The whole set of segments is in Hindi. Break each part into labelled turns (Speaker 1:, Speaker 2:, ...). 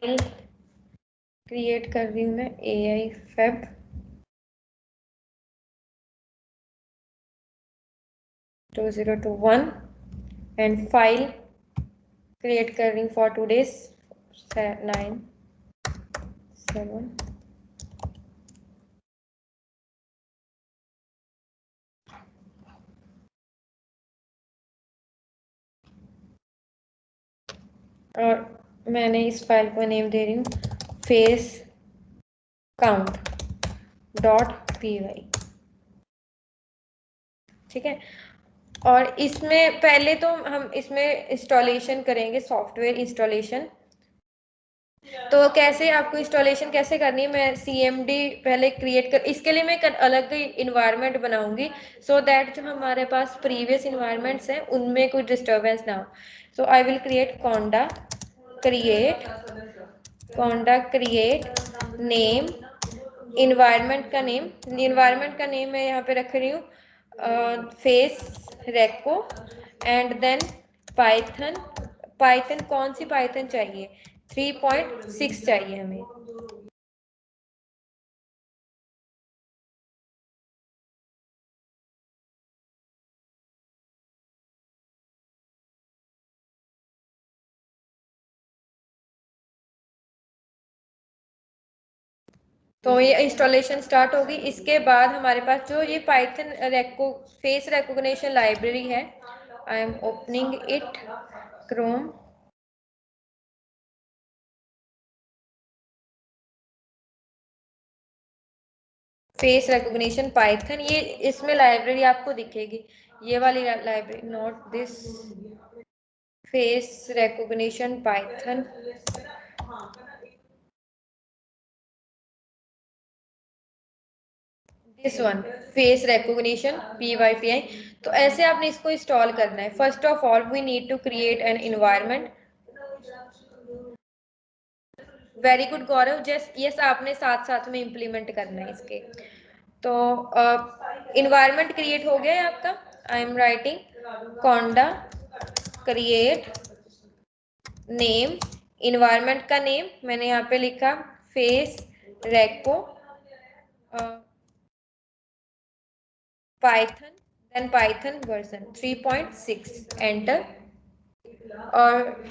Speaker 1: फाइल क्रिएट कर रही हूँ मैं AI Fab 2021 and file create कर रही हूँ फॉर टूडेज 9/7। और मैंने इस फाइल को नेम दे रही हूँ फेस count.py। ठीक है, और इसमें पहले तो हम इसमें इंस्टॉलेशन करेंगे, सॉफ्टवेयर इंस्टॉलेशन। तो कैसे आपको इंस्टॉलेशन कैसे करनी है, मैं CMD पहले क्रिएट कर, इसके लिए मैं एक अलग इन्वायरमेंट बनाऊंगी सो दैट जो हमारे पास प्रीवियस इन्वायरमेंट्स हैं उनमें कोई डिस्टर्बेंस ना हो। So I will create conda create name, environment का नेम मैं यहाँ पे रख रही हूँ फेस रेको, एंड देन पाइथन कौन सी पाइथन चाहिए, 3.6 चाहिए हमें। तो ये इंस्टॉलेशन स्टार्ट होगी। इसके बाद हमारे पास जो ये पाइथन फेस रिकॉग्निशन लाइब्रेरी है, I am opening it Chrome. Face recognition Python, ये इसमें लाइब्रेरी आपको दिखेगी, ये वाली library, not this, face recognition Python. This one, face recognition PYPI। तो ऐसे आपने इसको इंस्टॉल करना है। First of all we need to create an environment. Very good Gaurav, just yes आपने साथ साथ में इम्प्लीमेंट करना है इसके। तो इन्वायरमेंट क्रिएट हो गया है आपका। I am writing conda create name, environment का नेम मैंने यहाँ पे लिखा face reco python, then python version 3.6, enter. और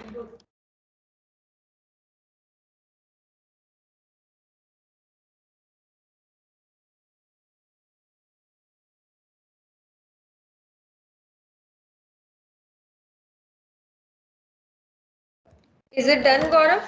Speaker 1: is it done Gaurav?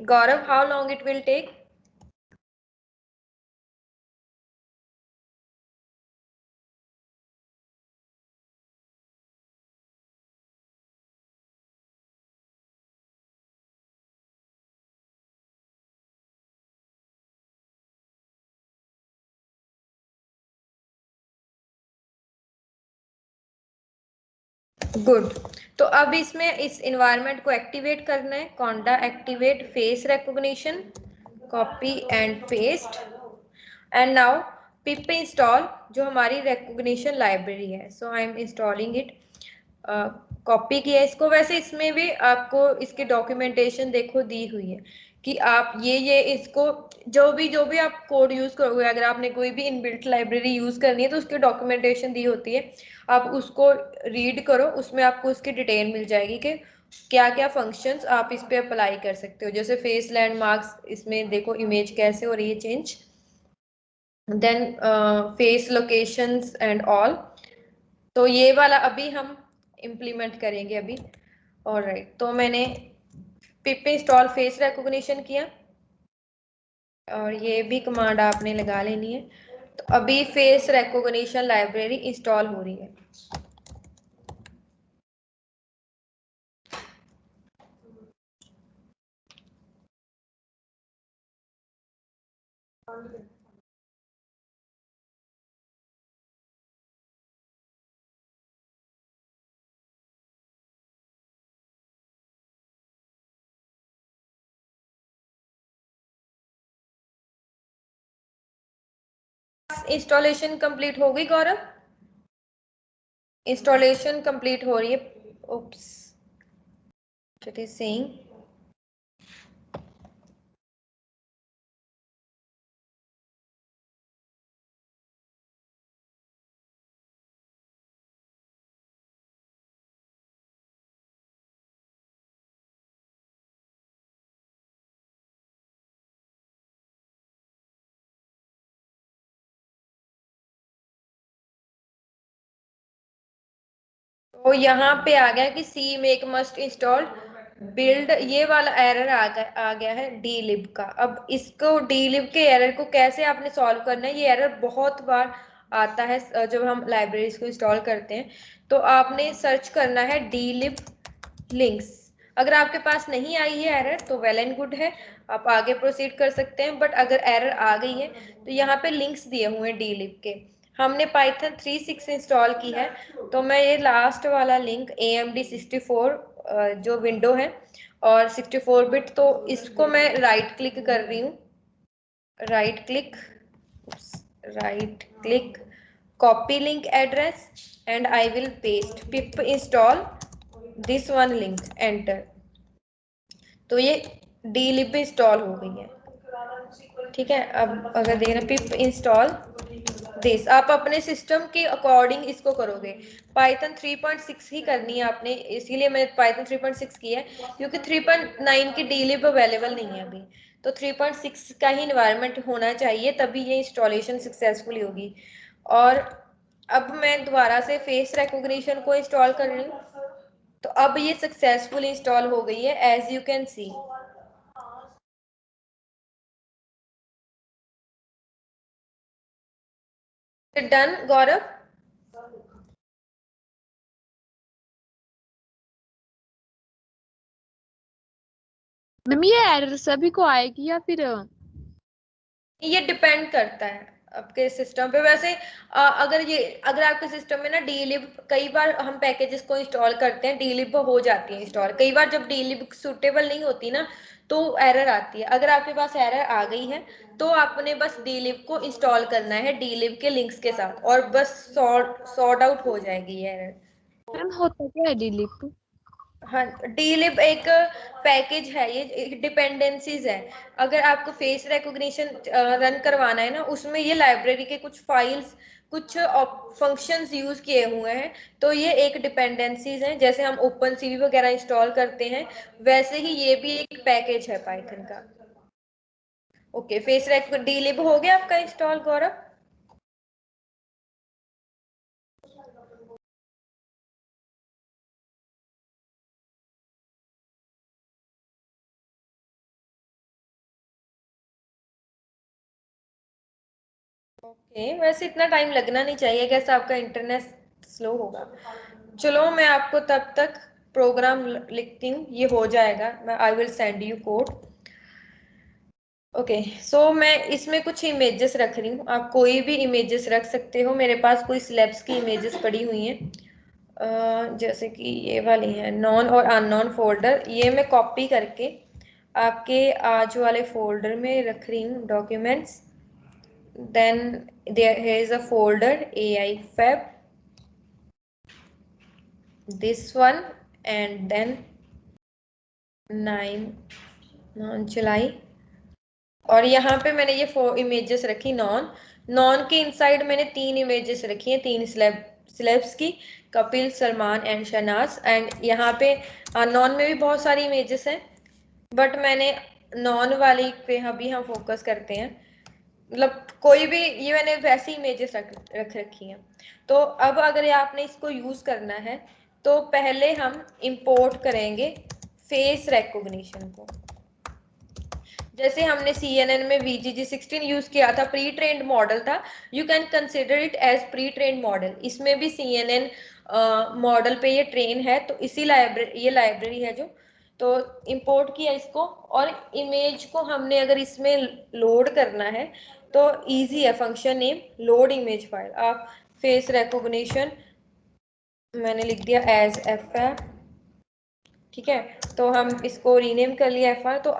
Speaker 1: Gaurav, how long it will take? Good. तो अब इसमें इस इन्वायरमेंट को एक्टिवेट करना है, conda activate face recognition, copy and paste, and now pip install जो हमारी रिकॉग्निशन लाइब्रेरी है। So I am installing it. Copy किया इसको। वैसे इसमें भी आपको इसकी डॉक्यूमेंटेशन देखो दी हुई है कि आप ये इसको जो भी आप कोड यूज करोगे, अगर आपने कोई भी इनबिल्ट लाइब्रेरी यूज करनी है तो उसकी डॉक्यूमेंटेशन दी होती है, आप उसको रीड करो, उसमें आपको उसकी डिटेल मिल जाएगी कि क्या क्या फंक्शंस आप इस पे अप्लाई कर सकते हो, जैसे फेस लैंडमार्क्स, इसमें देखो इमेज कैसे हो रही है change, then face locations and all. तो ये वाला अभी हम इम्प्लीमेंट करेंगे अभी। ऑलराइट, तो मैंने पिप इंस्टॉल फेस रिकॉग्निशन किया और ये भी कमांड आपने लगा लेनी है। तो अभी फेस रिकॉग्निशन लाइब्रेरी इंस्टॉल हो रही है। इंस्टॉलेशन कंप्लीट हो गई गौरव? इंस्टॉलेशन कंप्लीट हो रही है। ओप्स, इट इज सेइंग तो यहाँ पे आ गया कि सी मेक मस्ट इंस्टॉल बिल्ड, ये वाला एरर आ गया है dlib का। अब इसको dlib के एरर को कैसे आपने सॉल्व करना है, ये एरर बहुत बार आता है जब हम लाइब्रेरीज को इंस्टॉल करते हैं। तो आपने सर्च करना है dlib लिंक्स। अगर आपके पास नहीं आई है एरर तो वेल एंड गुड है, आप आगे प्रोसीड कर सकते हैं। बट अगर एरर आ गई है तो यहाँ पे लिंक्स दिए हुए हैं dlib के। हमने पाइथन 3.6 इंस्टॉल की है, तो मैं ये लास्ट वाला लिंक AMD 64 जो विंडो है और 64 बिट, तो इसको मैं राइट क्लिक कर रही हूँ, right click, right click, copy link address and I will paste pip install this one link, enter. तो ये dlib इंस्टॉल हो गई है। ठीक है, अब अगर देखना पिप इंस्टॉल दिस, आप अपने सिस्टम के अकॉर्डिंग इसको करोगे। पाइथन 3.6 ही करनी है आपने, इसीलिए मैं पाइथन 3.6 की है, क्योंकि 3.9 की dlib अवेलेबल नहीं है अभी। तो 3.6 का ही इन्वायरमेंट होना चाहिए, तभी ये इंस्टॉलेशन सक्सेसफुली होगी। और अब मैं दोबारा से फेस रिकॉग्निशन को इंस्टॉल कर रही हूँ। तो अब ये सक्सेसफुल इंस्टॉल हो गई है, as you can see. Done Gaurav?
Speaker 2: Ma'am ये एरर सभी को आएगी या फिर
Speaker 1: ये डिपेंड करता है आपके सिस्टम पे। वैसे अगर आपके सिस्टम में ना dlib, कई बार हम पैकेजेस को इंस्टॉल करते हैं dlib हो जाती है इंस्टॉल, कई बार जब dlib सुटेबल नहीं होती ना तो एरर आती है। अगर आपके पास एरर आ गई है तो आपने बस dlib को इंस्टॉल करना है dlib के लिंक्स के साथ, और बस सॉर्ट आउट हो जाएगी ये एरर।
Speaker 2: मैम होता क्या है डिलीट?
Speaker 1: हाँ, dlib एक पैकेज है, ये डिपेंडेंसीज है। अगर आपको फेस रिकॉग्निशन रन करवाना है ना, उसमें ये लाइब्रेरी के कुछ फाइल्स, कुछ फंक्शंस यूज किए हुए हैं। तो ये एक डिपेंडेंसीज हैं, जैसे हम ओपन सीवी वगैरह इंस्टॉल करते हैं, वैसे ही ये भी एक पैकेज है पाइथन का। ओके, फेस dlib हो गया आपका इंस्टॉल गौरव? ओके, वैसे इतना टाइम लगना नहीं चाहिए, कैसे आपका इंटरनेट स्लो होगा। चलो मैं आपको तब तक प्रोग्राम लिखती हूँ, ये हो जाएगा, मैं I will send you code. Okay, so मैं इसमें कुछ इमेजेस रख रही हूँ, आप कोई भी इमेजेस रख सकते हो। मेरे पास कोई स्लैब्स की इमेजेस पड़ी हुई हैं, जैसे कि ये वाली है नॉन और अननोन फोल्डर, ये मैं कॉपी करके आपके आज वाले फोल्डर में रख रही हूँ, documents. then here is a folder AI fab, this one, and then 9 जुलाई। और यहाँ पे मैंने ये 4 इमेजेस रखी, नॉन के इनसाइड मैंने 3 इमेजेस रखी हैं, 3 सेलेब्स की, कपिल, सलमान एंड शहनाज। एंड यहाँ पे नॉन में भी बहुत सारी इमेजेस हैं, बट मैंने नॉन वाली पे अभी हम फोकस करते हैं। मतलब कोई भी, ये मैंने वैसी इमेजेस रख रखी हैं। तो अब अगर आपने इसको यूज करना है तो पहले हम इंपोर्ट करेंगे फेस रिकॉग्निशन को। जैसे हमने CNN में VGG16 यूज किया था, प्री ट्रेंड मॉडल था, you can consider it as pre trained model. इसमें भी CNN मॉडल पे ये ट्रेन है, तो इसी लाइब्रेरी, ये लाइब्रेरी है जो, तो इंपोर्ट किया इसको। और इमेज को हमने अगर इसमें लोड करना है तो इजी है, function name load image file. आप फेस रिकॉग्निशन मैंने लिख दिया एज FR, ठीक है। तो हम इसको रीनेम कर लिया FR। तो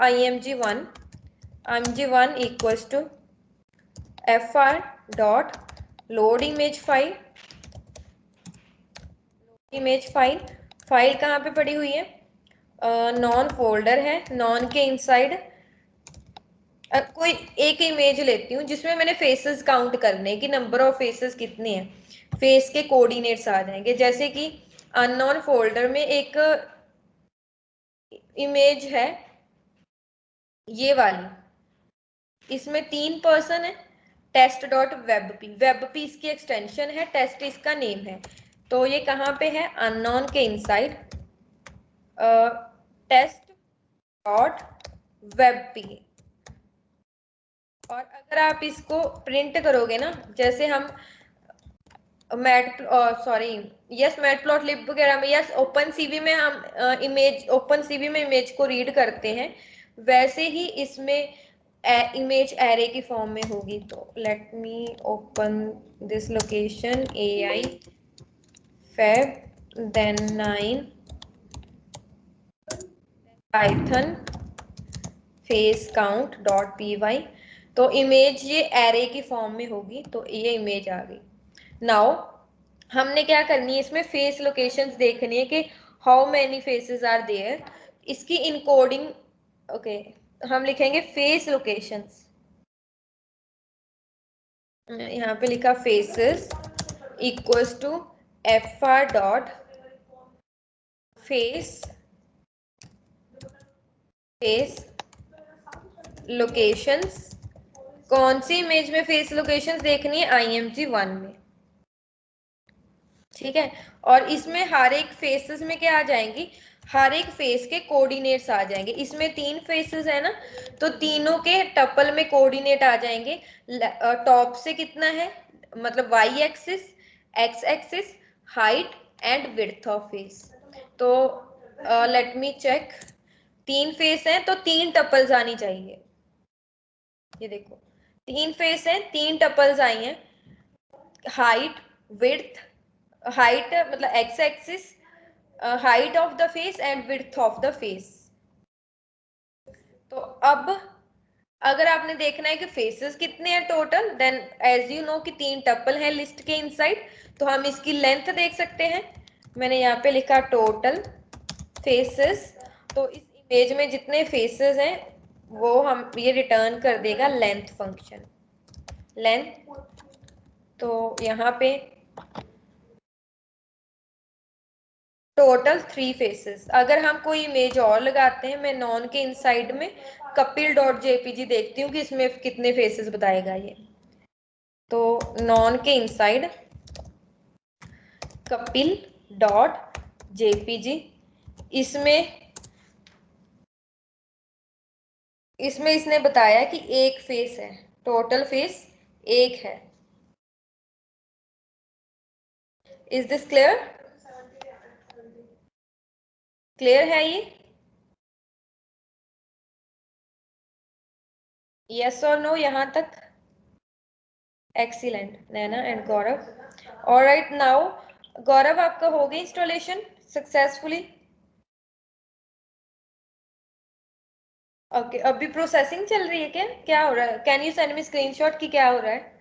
Speaker 1: img1 equals to FR dot load image file. File कहाँ पे पड़ी हुई है? नॉन फोल्डर है, नॉन के इनसाइड कोई एक इमेज लेती हूँ जिसमें मैंने फेसेस काउंट करने कि नंबर ऑफ फेसेस कितने हैं, फेस के कोऑर्डिनेट्स आ जाएंगे। जैसे कि अननोन फोल्डर में एक इमेज है ये वाली, इसमें 3 पर्सन है, टेस्ट डॉट वेब पी इसकी एक्सटेंशन है, टेस्ट इसका नेम है। तो ये कहाँ पे है? अननोन के इनसाइड टेस्ट डॉट वेब। और अगर आप इसको प्रिंट करोगे ना, जैसे हम मैटप्लॉटलिब वगैरह में, यस ओपन सीवी में हम ओपन सीवी में इमेज को रीड करते हैं, वैसे ही इसमें इमेज एरे की फॉर्म में होगी। तो let me open this location AI Feb then 9 Python face count dot py। तो इमेज ये एरे की फॉर्म में होगी, तो ये इमेज आ गई। नाउ हमने क्या करनी है, इसमें फेस लोकेशंस देखनी है कि how many faces are there. इसकी इनकोडिंग ओके हम लिखेंगे फेस लोकेशंस। यहाँ पे लिखा faces equals to FR dot face locations. कौन सी इमेज में फेस लोकेशंस देखनी है? IMG1 में, ठीक है। और इसमें हर एक फेसेस में क्या आ जाएंगी? हर एक फेस के कोऑर्डिनेट्स आ जाएंगे। इसमें 3 फेसेस है ना, तो तीनों के टपल में कोऑर्डिनेट आ जाएंगे। टॉप से कितना है, मतलब Y axis, X axis, height and width of face. तो लेट मी चेक, 3 फेस हैं तो 3 टपल्स आनी चाहिए। ये देखो 3 फेस हैं, 3 टपल्स आई हैं, हाइट, विड्थ, हाइट मतलब X axis, height of the face and width of the face. तो अब अगर आपने देखना है कि फेसेस कितने हैं total, then as you know कि 3 टपल हैं लिस्ट के इनसाइड, तो हम इसकी लेंथ देख सकते हैं। मैंने यहाँ पे लिखा टोटल फेसेस। तो इस इमेज में जितने फेसेस हैं वो हम ये रिटर्न कर देगा लेंथ फंक्शन, लेंथ। तो यहाँ पे टोटल 3 फेसेस। अगर हम कोई इमेज और लगाते हैं, मैं नॉन के इनसाइड में कपिल डॉट JPG देखती हूँ कि इसमें कितने फेसेस बताएगा ये। तो नॉन के इनसाइड कपिल डॉट JPG, इसमें इसने बताया कि एक फेस है, टोटल फेस एक है। Is this clear? क्लियर है ये? यस और नो यहां तक? Excellent Naina and Gaurav. Alright, now Gaurav आपका हो गई इंस्टॉलेशन सक्सेसफुली? ओके, अभी प्रोसेसिंग चल रही है क्या? क्या हो रहा है? Can you send me screenshot कि क्या हो रहा है?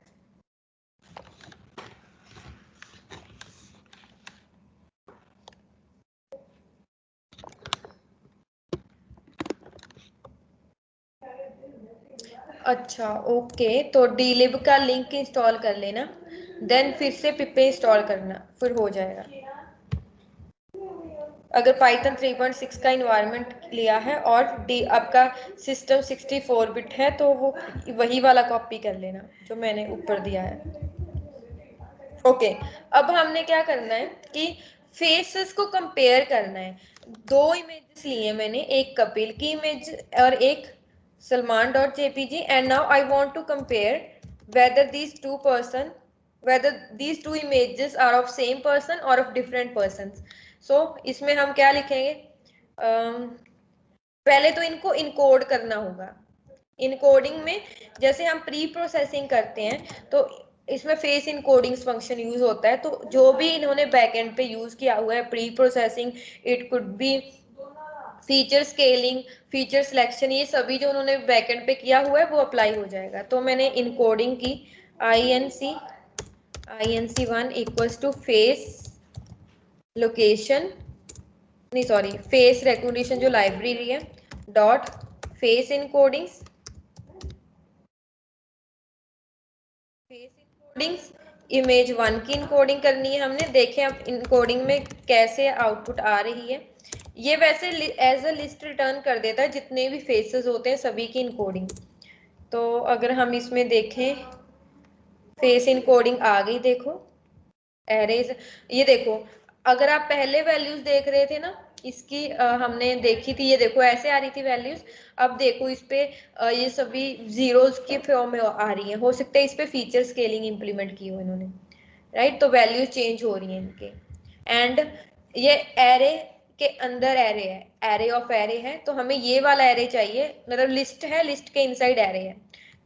Speaker 1: अच्छा ओके, तो dlib का लिंक इंस्टॉल कर लेना। देन फिर से पिप इंस्टॉल करना, फिर हो जाएगा। अगर पाइथन 3.6 का इन्वायरमेंट लिया है और आपका सिस्टम 64 बिट है तो वो वही वाला कॉपी कर लेना जो मैंने ऊपर दिया है। ओके, अब हमने क्या करना है कि फेसेस को कंपेयर करना है। दो इमेजेस लिए मैंने, एक कपिल की इमेज और एक Salman dot JPG, and now I want to compare whether these two images are of same person or of different persons. So इसमें हम क्या लिखेंगे, पहले तो इनको इनकोड करना होगा। इनकोडिंग में जैसे हम प्री प्रोसेसिंग करते हैं तो इसमें फेस इनकोडिंग फंक्शन यूज होता है। तो जो भी इन्होंने बैकएंड पे यूज किया हुआ है pre processing, it could be feature scaling, feature selection, ये सभी जो उन्होंने बैकएंड पे किया हुआ है वो अप्लाई हो जाएगा। तो मैंने इनकोडिंग की inc1 equals to face location, नहीं सॉरी, फेस रिकॉग्निशन जो लाइब्रेरी है डॉट फेस इनकोडिंग्स, इमेज 1 की इनकोडिंग करनी है हमने। देखें अब इनकोडिंग में कैसे आउटपुट आ रही है। ये वैसे एज अ लिस्ट रिटर्न कर देता है जितने भी फेसेस होते हैं सभी की इनकोडिंग। तो अगर हम इसमें देखें फेस इनकोडिंग आ गई, देखो एरेज, ये देखो अगर आप पहले वैल्यूज देख रहे थे ना इसकी, हमने देखी थी, ये देखो ऐसे आ रही थी वैल्यूज। अब देखो इस पे ये सभी जीरोस के फॉर्म में आ रही हैं। हो सकता है इस पे फीचर स्केलिंग इंप्लीमेंट की हो इन्होंने, राइट। तो वैल्यूज चेंज हो रही हैं इनके। एंड ये एरे के अंदर एरे है, एरे ऑफ एरे है, तो हमें ये वाला एरे चाहिए, मतलब लिस्ट है, लिस्ट के इनसाइड एरे है,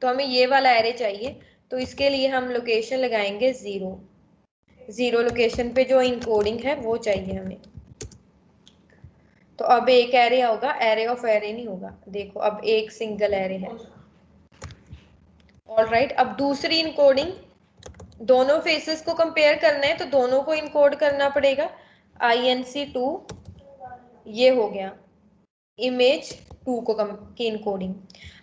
Speaker 1: तो हमें ये वाला एरे चाहिए। तो इसके लिए हम लोकेशन लगाएंगे 0 लोकेशन पे जो इनकोडिंग है वो चाहिए हमें। तो अब एक एरे होगा, एरे ऑफ एरे नहीं होगा। देखो अब एक सिंगल एरे है। ऑलराइट, अब दूसरी इनकोडिंग, दोनों फेसेस को कंपेयर करना है तो दोनों को इनकोड करना पड़ेगा। inc2, ये हो गया इमेज 2 की इनकोडिंग।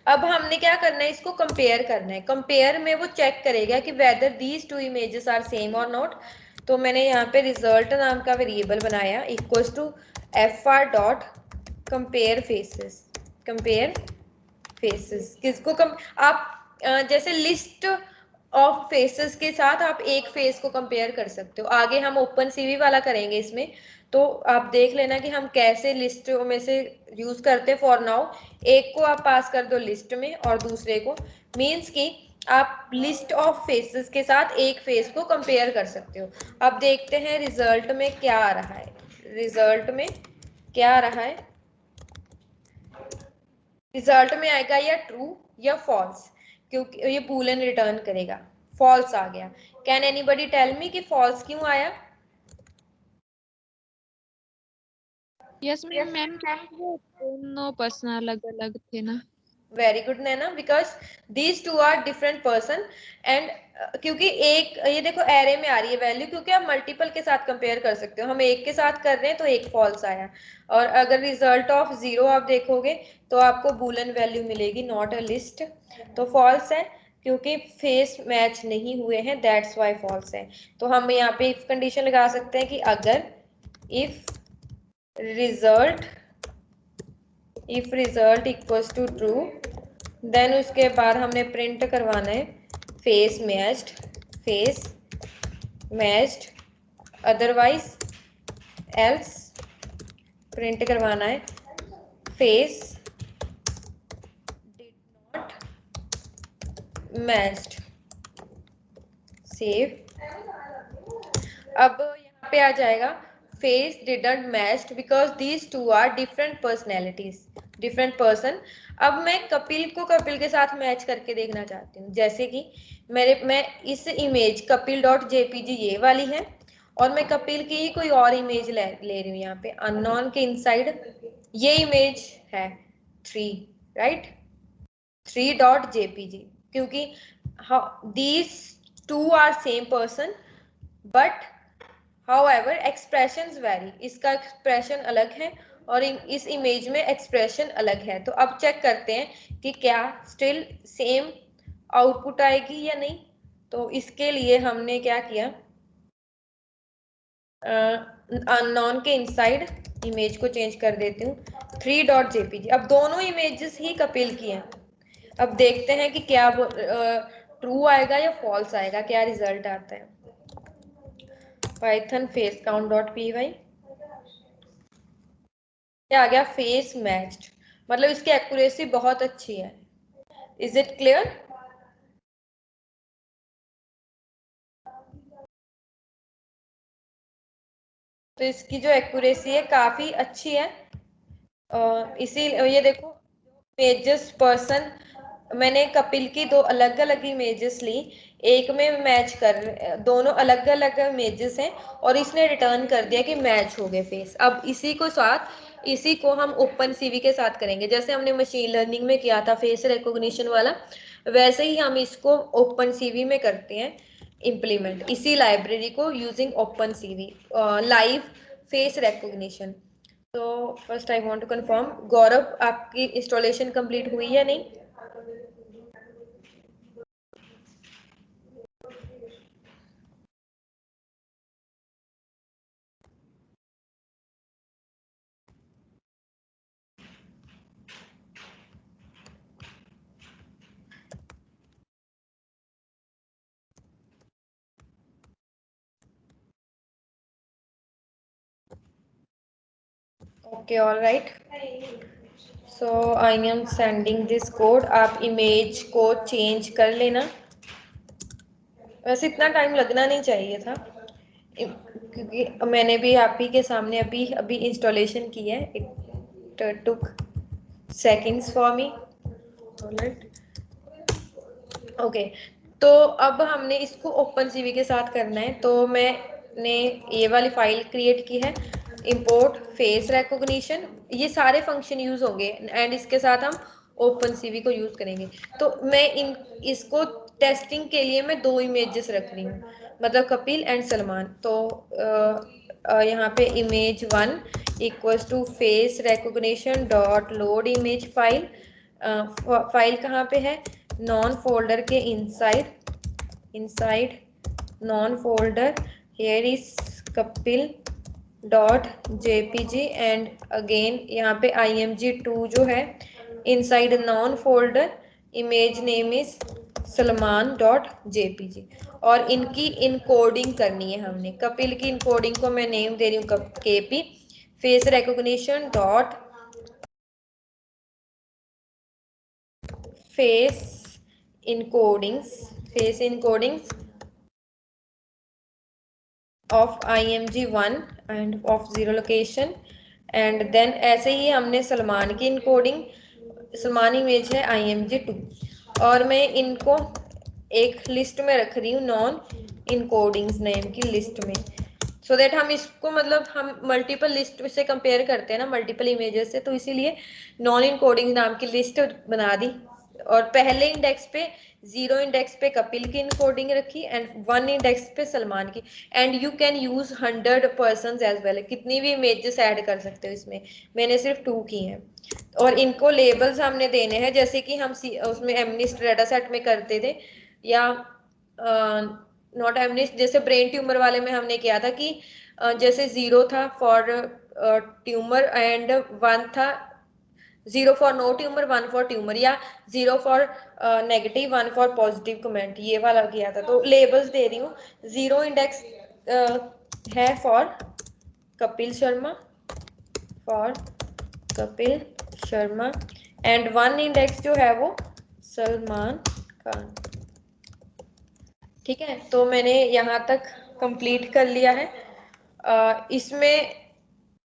Speaker 1: अब हमने क्या करना है, इसको कंपेयर करना है। कंपेयर में वो चेक करेगा कि whether these two images are same और नॉट। तो मैंने यहाँ पे रिजल्ट नाम का वेरिएबल बनाया equals to fr dot compare faces. Compare faces किसको आप जैसे लिस्ट ऑफ फेसेस के साथ आप एक फेस को कंपेयर कर सकते हो। आगे हम ओपन सीवी वाला करेंगे इसमें, तो आप देख लेना कि हम कैसे लिस्ट में से यूज करते हैं। फॉर नाउ एक को आप पास कर दो लिस्ट में और दूसरे को, मीन्स कि आप लिस्ट ऑफ फेसेस के साथ एक फेस को कंपेयर कर सकते हो। अब देखते हैं रिजल्ट में क्या आ रहा है। रिजल्ट में क्या आ रहा है, रिजल्ट में आएगा या ट्रू या फॉल्स, क्योंकि ये बूलियन रिटर्न करेगा। फॉल्स आ गया। कैन एनीबडी टेल मी कि फॉल्स क्यों आया?
Speaker 2: यस मैम, वो दोनों पर्सन अलग अलग थे ना।
Speaker 1: Very good Naina, because these two are different person. And क्योंकि एक ये देखो एरे में आ रही है वैल्यू, क्योंकि आप मल्टीपल के साथ कंपेयर कर सकते हो। हम एक के साथ कर रहे हैं तो एक फॉल्स आया। और अगर रिजल्ट ऑफ 0 आप देखोगे तो आपको बूलियन वैल्यू मिलेगी, नॉट अ लिस्ट। तो फॉल्स है क्योंकि फेस मैच नहीं हुए हैं, दैट्स वाई फॉल्स है। तो हम यहाँ पे इफ कंडीशन लगा सकते हैं कि अगर if result equals to true, then उसके बाद हमने प्रिंट करवाना है face matched, otherwise else print करवाना है face did not matched. Save. अब यहाँ पे आ जाएगा face didn't matched because these two are different personalities, different person. अब मैं कपिल को कपिल के साथ मैच करके देखना चाहती हूँ। जैसे कि मैं इस इमेज कपिल डॉट जेपीजी ये वाली है और मैं कपिल की ही कोई और इमेज ले रही हूँ। यहाँ पे अननोन के इनसाइड ये इमेज है 3, राइट, 3 डॉट जेपीजी, क्योंकि these two are same person but however expressions vary. इसका एक्सप्रेशन अलग है और इस इमेज में एक्सप्रेशन अलग है। तो अब चेक करते हैं कि क्या स्टिल सेम आउटपुट आएगी या नहीं। तो इसके लिए हमने क्या किया, अननोन के इनसाइड इमेज को चेंज कर देती हूँ 3.jpg। अब दोनों इमेजेस ही कपिल की हैं। अब देखते हैं कि क्या ट्रू आएगा या फॉल्स आएगा, क्या रिजल्ट आता है। Python face count dot P Y, क्या आ गया, फेस मैच्ड, मतलब इसकी एक्यूरेसी बहुत अच्छी है। Is it clear? तो इसकी जो एक्यूरेसी है काफी अच्छी है। इसी ये देखो इमेजेस पर्सन, मैंने कपिल की दो अलग अलग इमेजेस ली, एक में मैच कर, दोनों अलग अलग इमेजेस हैं और इसने रिटर्न कर दिया कि मैच हो गए फेस। अब इसी को हम ओपन सीवी के साथ करेंगे, जैसे हमने मशीन लर्निंग में किया था फेस रिकॉग्निशन वाला, वैसे ही हम इसको ओपन सीवी में करते हैं इम्प्लीमेंट, इसी लाइब्रेरी को using open CV live face recognition. तो first I want to confirm, Gaurav आपकी इंस्टॉलेशन कंप्लीट हुई या नहीं? Okay, all right, so I am sending this code. आप इमेज को चेंज कर लेना, वैसे इतना टाइम लगना नहीं चाहिए था क्योंकि मैंने भी आप ही के सामने अभी अभी इंस्टॉलेशन की है। It took seconds for me. Alright, okay, तो अब हमने इसको ओपन सीवी के साथ करना है, तो मैंने ये वाली फाइल क्रिएट की है, इंपोर्ट फेस रिकॉग्निशन, ये सारे फंक्शन यूज होंगे एंड इसके साथ हम ओपन सीवी को यूज करेंगे। तो मैं इसको टेस्टिंग के लिए मैं दो इमेजेस रख रही हूँ, मतलब कपिल एंड सलमान। तो यहाँ पे image 1 equals to face recognition dot load image file. File कहाँ पे है, नॉन फोल्डर के inside known folder, here is Kapil dot JPG and again यहाँ पे img2 जो है inside known folder, image name is Salman dot JPG. और इनकी इनकोडिंग करनी है हमने, कपिल की इनकोडिंग को मैं नेम दे रही हूँ KP face recognition dot face encodings of img1 and of zero location, and then ऐसे ही हमने सलमान की इनकोडिंग, सलमान इमेज है img2, और मैं इनको एक लिस्ट में रख रही हूँ नॉन इनकोडिंग्स नेम की लिस्ट में, सो दैट हम इसको, मतलब हम मल्टीपल लिस्ट से कंपेयर करते हैं ना मल्टीपल इमेजेस से, तो इसीलिए नॉन इनकोडिंग नाम की लिस्ट बना दी। और पहले इंडेक्स पे 0 इंडेक्स पे कपिल की इनकोडिंग रखी एंड 1 इंडेक्स पे सलमान की। And you can use 100 person as well, कितनी भी इमेजेस ऐड कर सकते हो इसमें, मैंने सिर्फ 2 की हैं। और इनको लेबल्स हमने देने हैं जैसे कि हम उसमें एमनिस्ट डाटा सेट में करते थे, या नॉट एमनिस्ट, जैसे ब्रेन ट्यूमर वाले में हमने किया था कि जैसे 0 था फॉर ट्यूमर एंड 1 था, 0 for no tumour 1 for tumour, या 0 for negative 1 for positive comment, ये वाला किया था। तो लेबल्स दे रही हूँ, 0 इंडेक्स है for Kapil Sharma, for Kapil Sharma, and 1 index जो है वो सलमान खान। ठीक है, तो मैंने यहाँ तक कंप्लीट कर लिया है। इसमें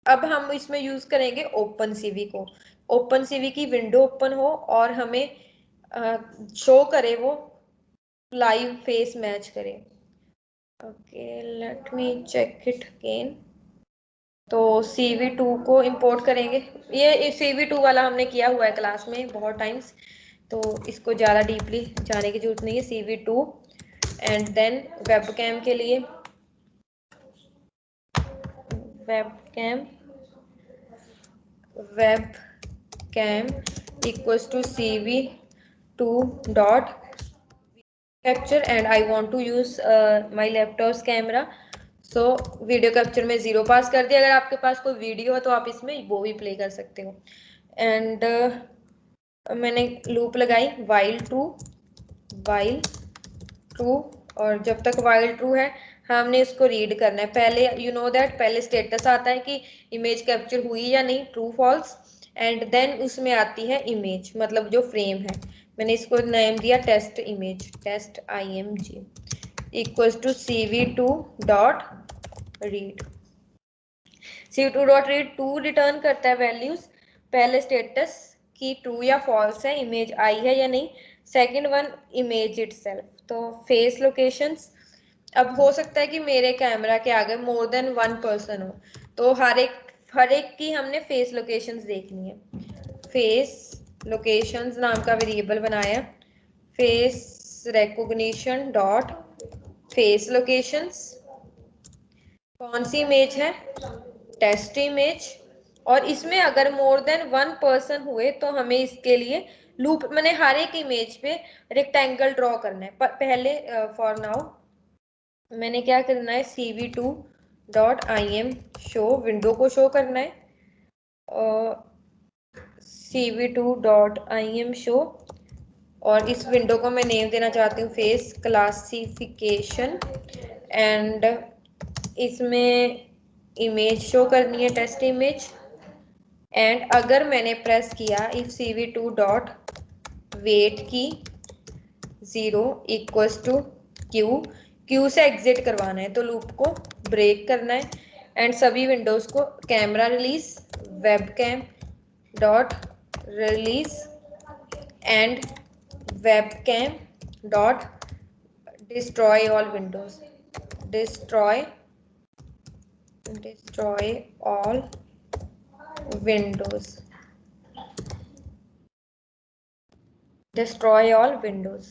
Speaker 1: अब हम इसमें यूज करेंगे ओपन सीवी को, ओपन सीवी की विंडो ओपन हो और हमें शो करे वो लाइव फेस मैच करे। Okay, let me check it again. तो CV2 को इंपोर्ट करेंगे, ये CV2 वाला हमने किया हुआ है क्लास में बहुत टाइम्स, तो इसको ज़्यादा डीपली जाने की जरूरत नहीं है। CV2 एंड देन वेबकैम के लिए webcam equals to CV2 dot capture and I want to use my laptop's camera, so video capture में 0 पास कर दिया। अगर आपके पास कोई वीडियो है तो आप इसमें वो भी प्ले कर सकते हो। एंड मैंने लूप लगाई वाइल ट्रू, और जब तक वाइल ट्रू है हमने इसको रीड करना है। पहले यू नो दैट पहले स्टेटस आता है कि इमेज कैप्चर हुई या नहीं, ट्रू फॉल्स, एंड देन उसमें आती है इमेज, मतलब जो फ्रेम है। मैंने इसको नेम दिया test image, test img equals to cv2 dot read. cv2 dot read two return करता है वैल्यूज, पहले स्टेटस की ट्रू या फॉल्स है, इमेज आई है या नहीं, सेकंड वन इमेज इटसेल्फ। तो फेस लोकेशंस, अब हो सकता है कि मेरे कैमरा के आगे मोर देन वन पर्सन हो, तो हर एक की हमने फेस लोकेशंस देखनी है। फेस लोकेशंस नाम का वेरिएबल बनाया, face recognition dot face locations. कौन सी इमेज है, टेस्ट इमेज, और इसमें अगर मोर देन वन पर्सन हुए तो हमें इसके लिए लूप, मैंने हर एक इमेज पे रेक्टेंगल ड्रॉ करना है। पहले फॉर नाउ मैंने क्या करना है, cv2 dot im show, window को शो करना है, cv2 डॉट im शो, और इस विंडो को मैं नेम देना चाहती हूँ फेस क्लासिफिकेशन, एंड इसमें इमेज शो करनी है टेस्ट इमेज। एंड अगर मैंने प्रेस किया इफ cv2 डॉट वेट की 0 इक्वल्स टू क्यू से एग्जिट करवाना है, तो लूप को ब्रेक करना है, एंड सभी विंडोज को camera release webcam dot release and webcam dot destroy all windows, destroy all windows, destroy all windows।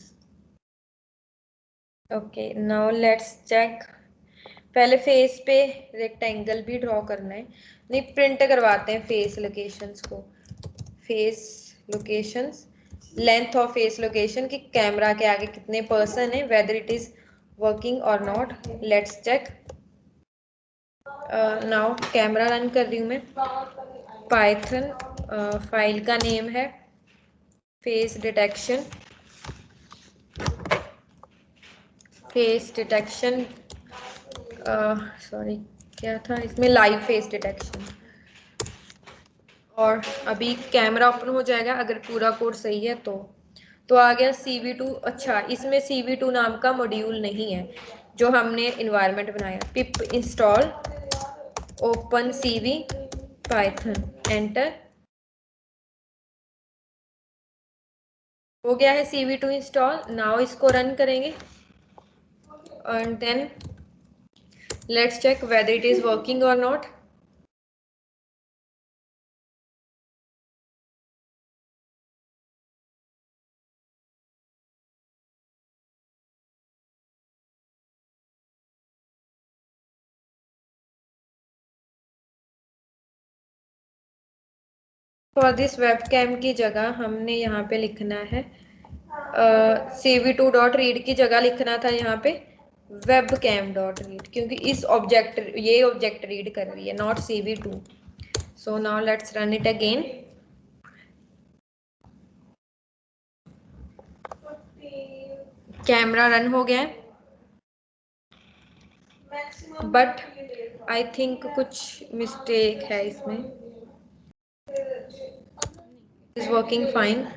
Speaker 1: Okay now let's check, पहले फेस पे रेक्टेंगल भी ड्रॉ करना है, नहीं प्रिंट करवाते हैं फेस लोकेशंस को, face locations, length of face location कि कैमरा के आगे कितने पर्सन है, वेदर इट इज वर्किंग और not. Let's check, now camera run कर रही हूँ मैं, पाइथन फाइल का नेम है face detection, face detection sorry क्या था इसमें, लाइव फेस डिटेक्शन। और अभी कैमरा ओपन हो जाएगा अगर पूरा कोड सही है तो आ गया cv2। अच्छा इसमें cv2 नाम का मॉड्यूल नहीं है जो हमने इन्वायरमेंट बनाया, pip install open cv Python, enter, हो गया है cv2 इंस्टॉल। नाउ इसको रन करेंगे and then let's check whether it is working और नॉट। फॉर दिस वेबकैम की जगह हमने यहाँ पे लिखना है cv2 डॉट रीड की जगह लिखना था यहाँ पे webcam डॉट रीड, क्योंकि इस ऑब्जेक्ट ये ऑब्जेक्ट रीड कर रही है not cv2। So now let's run it again, camera run हो गया है, बट आई थिंक कुछ मिस्टेक है इसमें, is working fine.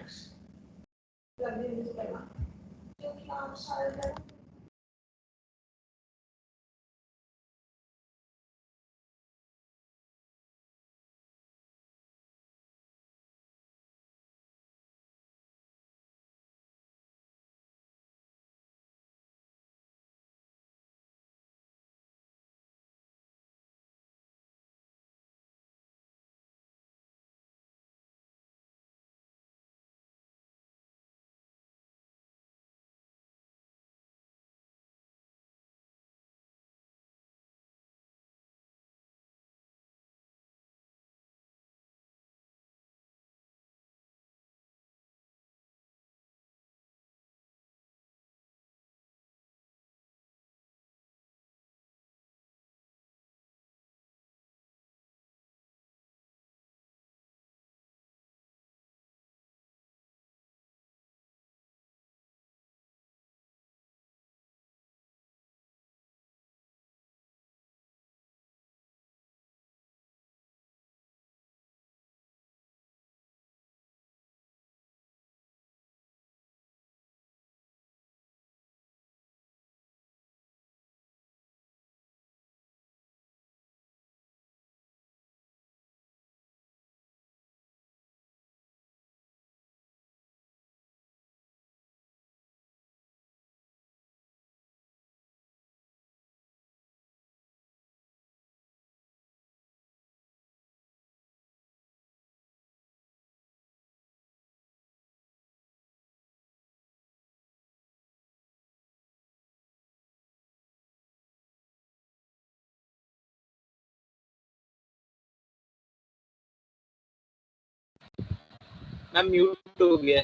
Speaker 3: Ma'am mute हो गया।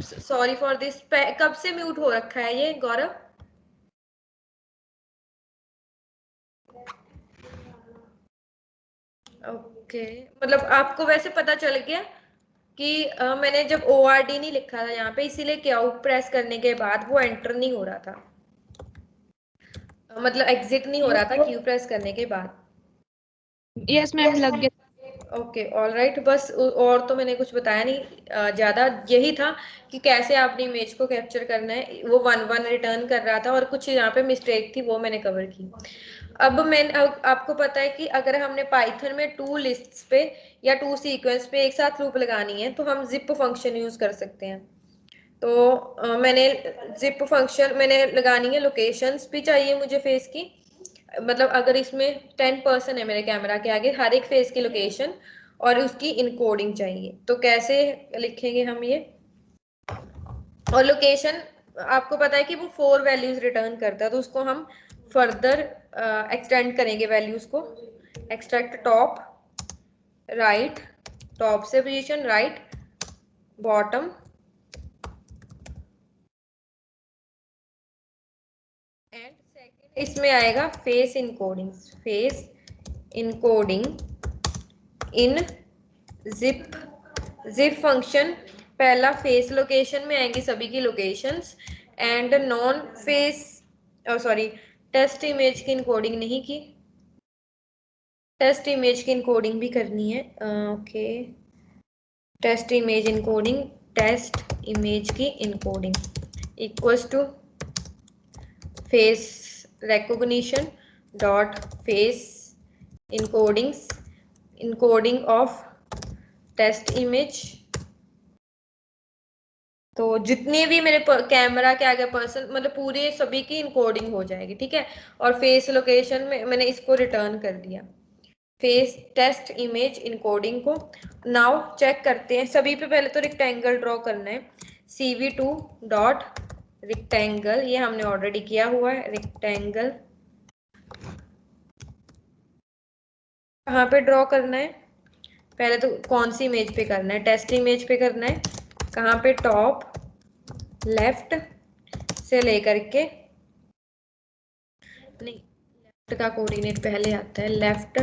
Speaker 1: Sorry for this. कब से म्यूट हो रखा है ये गौरव? ओके, मतलब आपको वैसे पता चल गया कि मैंने जब ORD नहीं लिखा था यहाँ पे, इसीलिए क्यू प्रेस करने के बाद वो एंटर नहीं हो रहा था, मतलब एग्जिट नहीं हो रहा था क्यू प्रेस करने के बाद।
Speaker 2: यस मैम, लग गया।
Speaker 1: Okay, all right. बस और तो मैंने कुछ बताया नहीं ज़्यादा, यही था कि कैसे आपने इमेज को कैप्चर करना है। वो 1-1 रिटर्न कर रहा था और कुछ यहाँ पे मिस्टेक थी, वो मैंने कवर की। अब आपको पता है कि अगर हमने पाइथन में 2 लिस्ट्स पे या 2 सीक्वेंस पे एक साथ लूप लगानी है तो हम जिप फंक्शन यूज कर सकते हैं। तो मैंने जिप फंक्शन मैंने लगानी है, लोकेशंस भी चाहिए मुझे फेस की, मतलब अगर इसमें 10% है मेरे कैमरा के आगे, हर एक फेस की लोकेशन और उसकी इनकोडिंग चाहिए। तो कैसे लिखेंगे हम ये? और लोकेशन आपको पता है कि वो 4 वैल्यूज रिटर्न करता है, तो उसको हम फर्दर एक्सटेंड करेंगे वैल्यूज को। एक्सट्रैक्ट टॉप राइट, टॉप से position right, bottom and second इसमें आएगा face encoding. Face encoding in zip. Zip function पहला फेस लोकेशन में आएंगी सभी की locations, and non face sorry test image की इनकोडिंग नहीं की, टेस्ट इमेज की इनकोडिंग भी करनी है। Okay, test image encoding, test image की encoding equals to face recognition dot face encodings, encoding of test image. तो जितने भी मेरे कैमरा के आगे पर्सन, मतलब पूरे सभी की इनकोडिंग हो जाएगी, ठीक है। और फेस लोकेशन में मैंने इसको रिटर्न कर दिया, फेस टेस्ट इमेज इनकोडिंग को। नाउ चेक करते हैं सभी पे। पहले तो रेक्टेंगल ड्रॉ करना है, CV2 डॉट रेक्टेंगल, ये हमने ऑलरेडी किया हुआ है। रेक्टेंगल कहाँ पे ड्रॉ करना है? पहले तो कौन सी इमेज पे करना है? टेस्ट इमेज पे करना है। कहाँ पे? टॉप लेफ्ट से लेकर के, नहीं, लेफ्ट का कोऑर्डिनेट पहले आता है, लेफ्ट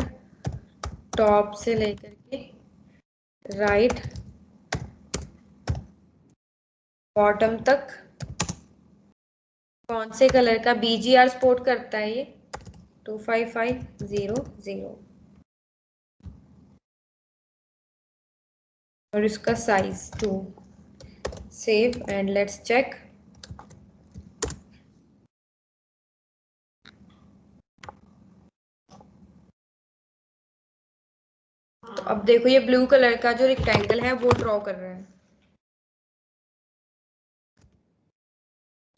Speaker 1: टॉप से लेकर के राइट बॉटम तक। कौन से कलर का? BGR सपोर्ट करता है ये, 25500, और इसका size 2। Save and let's check. तो अब देखो ये ब्लू कलर का जो रेक्टेंगल है वो ड्रॉ कर रहा है।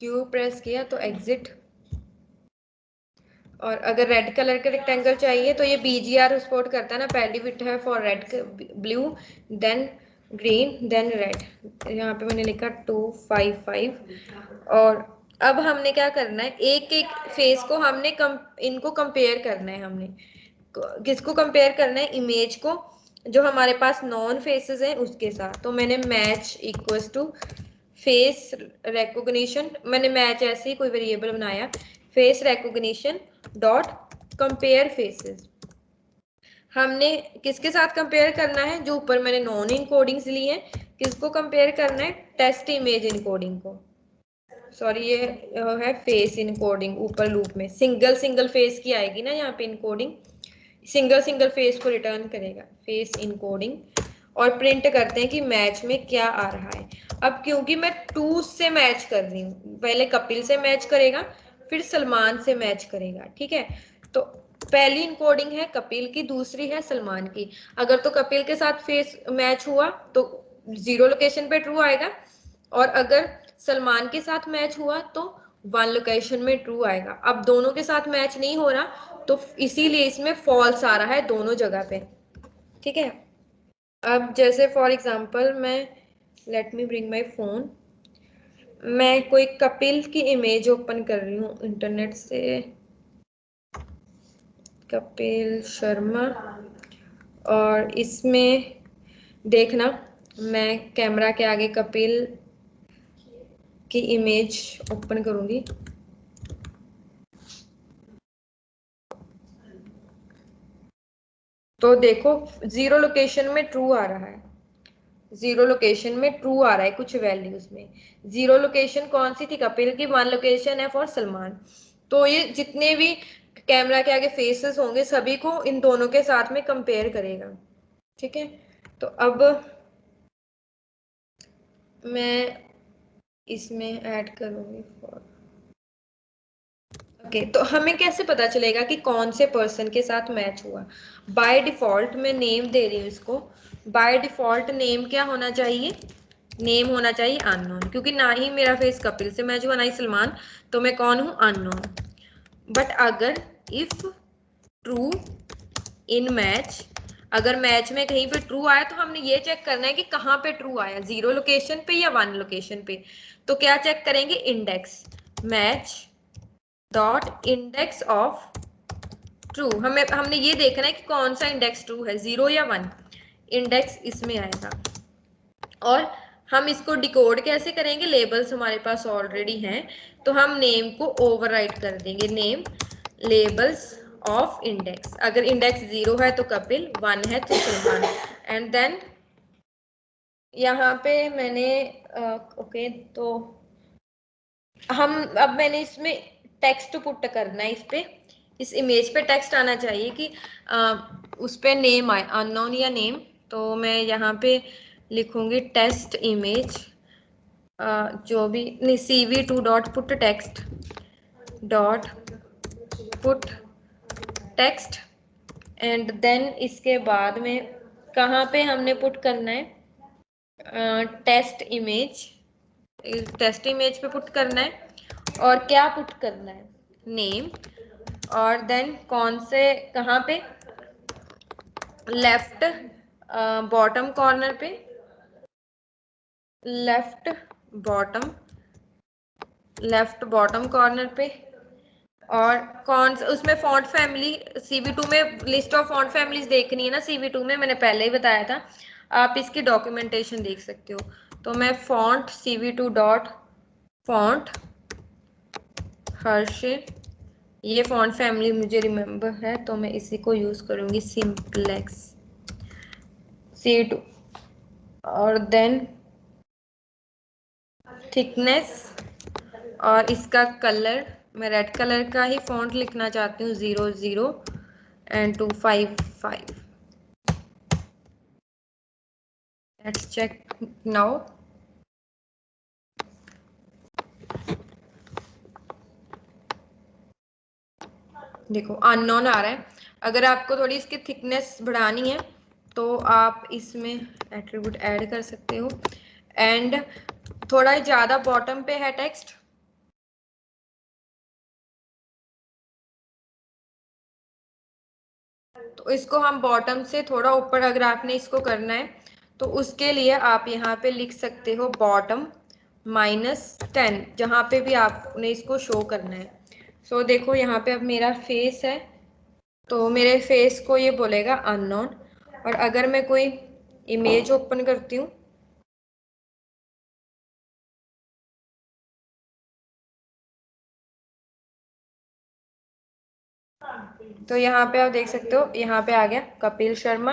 Speaker 1: क्यू प्रेस किया तो एग्जिट। और अगर रेड कलर का रेक्टेंगल चाहिए तो ये BGR सपोर्ट करता है ना, पहली बिट है for red, blue, then green, then red. यहाँ पे मैंने लिखा 255। और अब हमने क्या करना है, एक एक फेस को हमने इनको कंपेयर करना है। हमने किसको कंपेयर करना है? इमेज को, जो हमारे पास नॉन फेसेस हैं उसके साथ। तो मैंने match equals to face recognition, मैंने मैच ऐसे ही कोई वेरिएबल बनाया, face recognition dot compare faces. हमने किसके साथ कंपेयर करना है? जो ऊपर मैंने नॉन इनकोडिंग्स ली हैं, किसको कंपेयर करना है? टेस्ट इमेज इनकोडिंग को। सॉरी, ये है फेस इनकोडिंग। ऊपर लूप में सिंगल सिंगल फेस की आएगी ना यहाँ पे इनकोडिंग, सिंगल सिंगल फेस को रिटर्न करेगा, फेस इनकोडिंग। और प्रिंट करते हैं कि मैच में क्या आ रहा है। अब क्योंकि मैं 2 से मैच कर रही हूँ, पहले कपिल से मैच करेगा, फिर सलमान से मैच करेगा, ठीक है। तो पहली इनकोडिंग है कपिल की, दूसरी है सलमान की। अगर तो कपिल के साथ फेस मैच हुआ तो 0 लोकेशन पे ट्रू आएगा, और अगर सलमान के साथ मैच हुआ तो 1 लोकेशन में ट्रू आएगा। अब दोनों के साथ मैच नहीं हो रहा तो इसीलिए इसमें फॉल्स आ रहा है दोनों जगह पे, ठीक है। अब जैसे फॉर एग्जांपल मैं, let me bring my phone, मैं कोई कपिल की इमेज ओपन कर रही हूँ इंटरनेट से, कपिल शर्मा, और इसमें देखना, मैं कैमरा के आगे कपिल की इमेज ओपन करूंगी। तो देखो 0 लोकेशन में ट्रू आ रहा है, 0 लोकेशन में ट्रू आ रहा है कुछ वैल्यूज में। 0 लोकेशन कौन सी थी? कपिल की। 1 लोकेशन है फॉर सलमान। तो ये जितने भी कैमरा के आगे फेसेस होंगे सभी को इन दोनों के साथ में कंपेयर करेगा। ठीक है, तो अब मैं इसमें ऐड करूंगी फॉर। ओके, तो हमें कैसे पता चलेगा कि कौन से पर्सन के साथ मैच हुआ? बाय डिफॉल्ट मैं नेम दे रही हूँ इसको। बाय डिफॉल्ट नेम क्या होना चाहिए? नेम होना चाहिए अननोन, क्योंकि ना ही मेरा फेस कपिल से मैच हुआ ना ही सलमान, तो मैं कौन हूँ? अननोन। बट अगर इफ ट्रू इन मैच, अगर मैच में कहीं पे ट्रू आया तो हमने ये चेक करना है कि कहाँ पे ट्रू आया, 0 लोकेशन पे या 1 लोकेशन पे। तो क्या चेक करेंगे? Index match dot index of true. हमने ये देखना है कि कौन सा इंडेक्स ट्रू है, 0 या 1। इंडेक्स इसमें आएगा। और हम इसको डिकोड कैसे करेंगे? लेबल्स हमारे पास ऑलरेडी हैं, तो हम नेम को ओवरराइट कर देंगे। Name labels of index. अगर इंडेक्स 0 है तो कपिल, 1 है तो सलमान। एंड देन यहाँ पे मैंने ओके, तो हम अब मैंने इसमें टेक्स्ट पुट करना है। इस पे, इस इमेज पे टेक्स्ट आना चाहिए कि उस पे नेम आए, अननोन या नेम। तो मैं यहाँ पे लिखूंगी टेस्ट इमेज, जो भी नहीं, cv2 dot put text dot put text. And then इसके बाद में कहाँ पे हमने पुट करना है? टेस्ट इमेज, टेस्ट इमेज पे पुट करना है। और क्या पुट करना है? नेम। और देन कौन से, कहाँ पे? लेफ्ट बॉटम कॉर्नर पे, left bottom, left bottom corner पे। और कौन सा उसमें फॉन्ट फैमिली, CV2 में लिस्ट ऑफ फॉन्ट फैमिलीज देखनी है ना, CV2 में मैंने पहले ही बताया था, आप इसकी डॉक्यूमेंटेशन देख सकते हो। तो मैं फॉन्ट CV2 डॉट फॉन्ट हर्ष, ये फॉन्ट फैमिली मुझे रिमेम्बर है तो मैं इसी को यूज करूंगी, सिंपलेक्स CV2। और देन थिकनेस, और इसका कलर मैं रेड कलर का ही फॉन्ट लिखना चाहती हूँ, 00 एंड 255। Let's check now. देखो अननोन आ रहा है। अगर आपको थोड़ी इसकी थिकनेस बढ़ानी है तो आप इसमें एट्रीब्यूट ऐड कर सकते हो। एंड थोड़ा ज्यादा बॉटम पे है टेक्स्ट, तो इसको हम बॉटम से थोड़ा ऊपर अगर आपने इसको करना है तो उसके लिए आप यहाँ पे लिख सकते हो बॉटम -10, जहाँ पे भी आपने इसको शो करना है। सो देखो यहाँ पे अब मेरा फेस है, तो मेरे फेस को ये बोलेगा अननोन। और अगर मैं कोई इमेज ओपन करती हूँ तो यहाँ पे आप देख सकते हो, यहाँ पे आ गया कपिल शर्मा।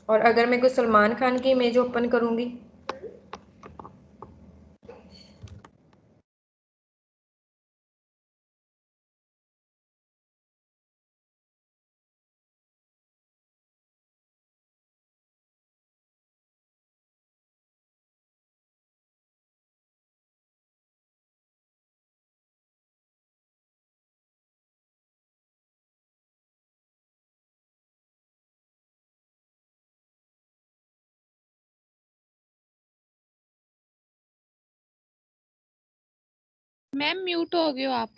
Speaker 1: और अगर मैं कोई सलमान खान की इमेज ओपन करूंगी
Speaker 2: मैम म्यूट हो गए हो आप।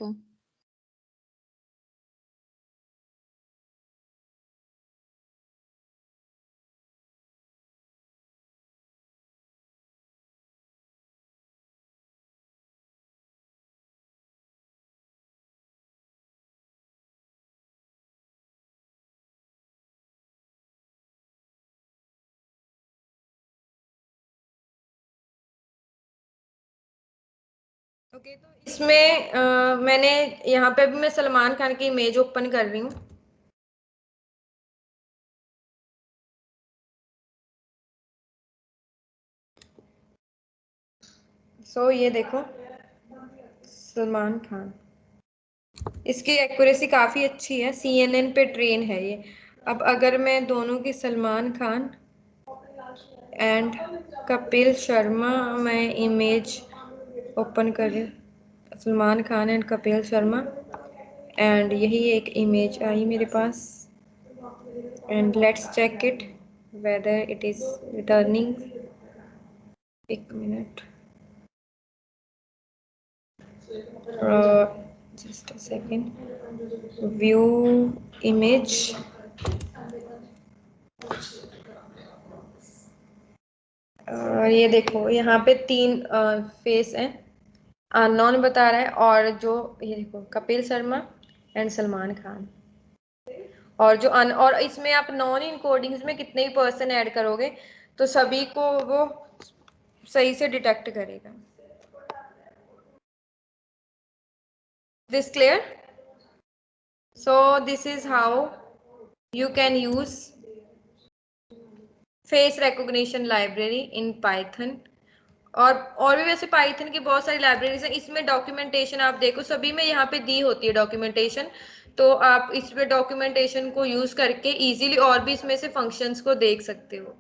Speaker 1: ओके, तो इसमें मैंने यहाँ पे भी मैं सलमान खान की इमेज ओपन कर रही हूँ। ये देखो सलमान खान, इसकी एक्यूरेसी काफी अच्छी है, CNN पे ट्रेन है ये। अब अगर मैं दोनों की, सलमान खान एंड कपिल शर्मा, मैं इमेज ओपन कर रही हूँ, सलमान खान एंड कपिल शर्मा, एंड यही एक इमेज आई मेरे पास, and let's check it whether it is returning. एक minute, just a second, view image. ये देखो यहाँ पे 3 फेस हैं, अननोन बता रहा है, और जो ये देखो कपिल शर्मा एंड सलमान खान, और जो और इसमें आप नॉन इनकोडिंग्स में कितने ही पर्सन ऐड करोगे तो सभी को वो सही से डिटेक्ट करेगा। This clear? So this is how you can use face recognition library in Python. और भी वैसे पाइथन की बहुत सारी लाइब्रेरीज हैं। इसमें डॉक्यूमेंटेशन आप देखो, सभी में यहाँ पे दी होती है डॉक्यूमेंटेशन, तो आप इस पे डॉक्यूमेंटेशन को यूज करके इजीली और भी इसमें से फंक्शंस को देख सकते हो।